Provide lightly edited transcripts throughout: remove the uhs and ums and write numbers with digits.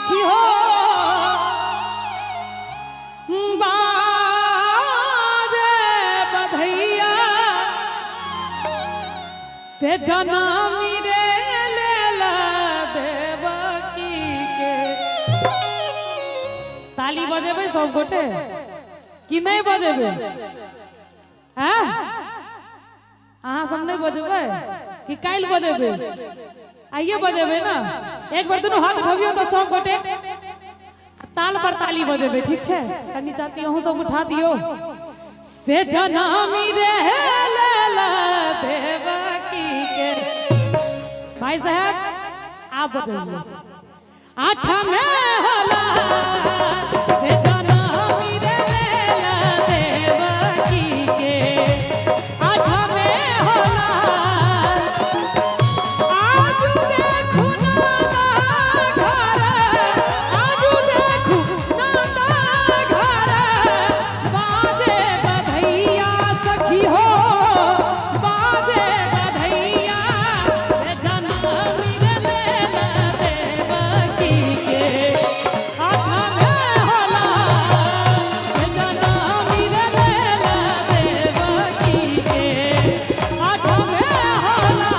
सखी हो बाजे बधैया से जनमी रे लेला देवकी के। ताली बजेबे सब गोटे कि नहीं बजेबे? हैं अहाँ सब नहीं बजेबे कि काल बजेबे? आइए बजेबे ना। एक बार दोनों हाथ उठाबियो तो सब गोटे ताल पर ताली बजेबे, ठीक है? कनी चाची अहूँ सब उठा दियो। से जनमी रे लेला देवकी के। भाई साहब आप बजाइए। आठ में होला से जनमी रे लेला देवकी के। आठ में होला आजू देखू नाना घर, आजू देखू नाना घर बाजे बधैया सखी हो बाजे बधैया से जनमी रे लेला देवकी के। आठ में होला से जनमी रे लेला देवकी के। आठ में होला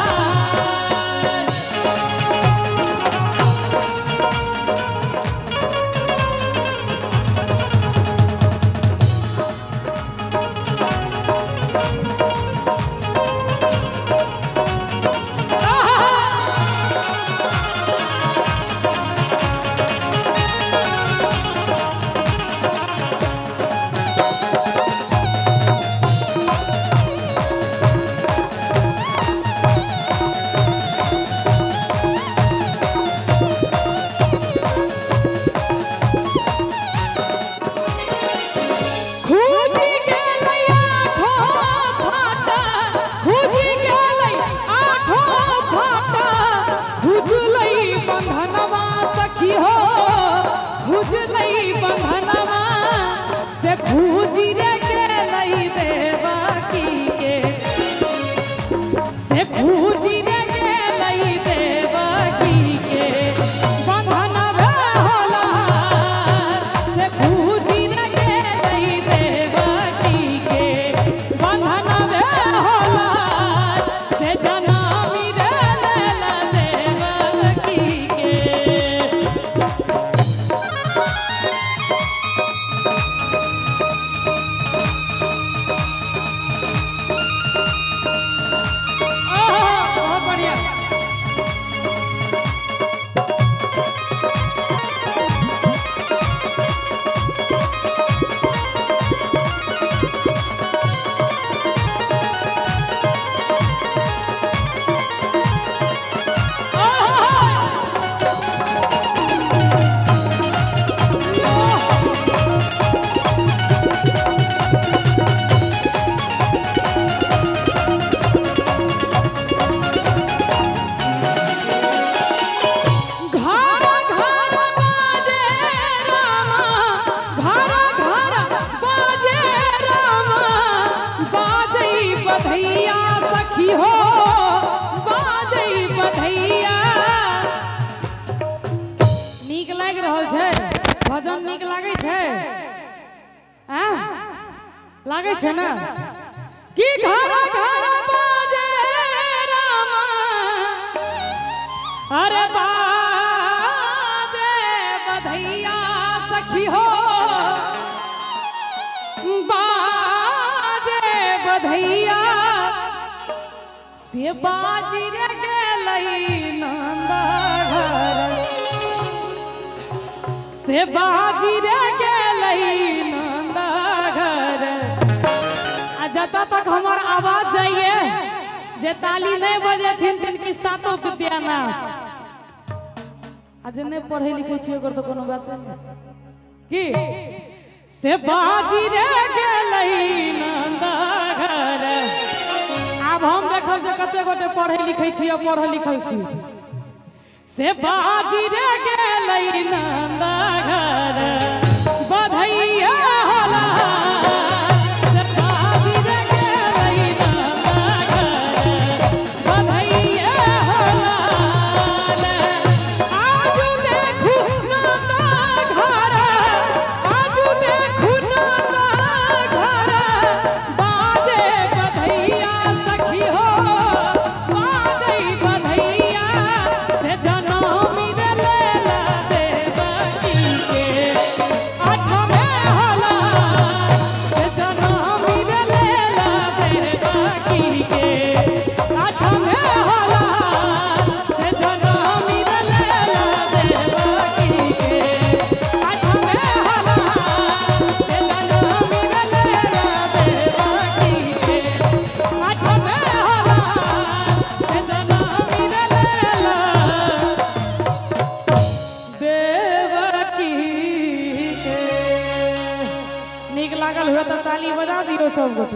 खूजी गेलै आठो फाटा, खूजी गेलै आठो फाटा, खुजलै बंधनवा सखी हो खुजलै बंधनवा से खूजी रे गेलै देवकी के। से खूजी रे गेलै देवकी के। बंधनवा होला से खूजी रे गेलै देवकी के। बंधनवा होला से जनमी रे लेला देवकी के। बहुत बढ़िया। घर घर बाजे रामा, घर घर बाजे रामा, बाजै बधैया सखी हो बाजै बधैया। नीक लागि रहल छै भजन? नीक लागै छै? हैं लागै छै ना कि घर घर बाजे रामा, अरे बाजे बधैया सखी हो बाजे बधैया से बाजी रे गेलै नंदा घर, से बाजी रे गेलै नंदा घर। आ जतऽ तक हमर आवाज जाइए जे ताली नहीं बजेथिन तिनकी सातो विद्यानाश। आज नहीं पढ़े लिखे छी ओकर तो कोनो बात नहीं की। से बाजी रे गेलै नंदा घर। आब हम देखब जे कते गोटे पढ़े लिखे छी और पढ़ल लिखल छी। से बाजी रे गेलै नंदा घर बधैया होला। से बाजी रे गेलै नंदा घर बधैया होला। आजू देखू लागल हुआ तो ताली बजा दियो सब गोटे।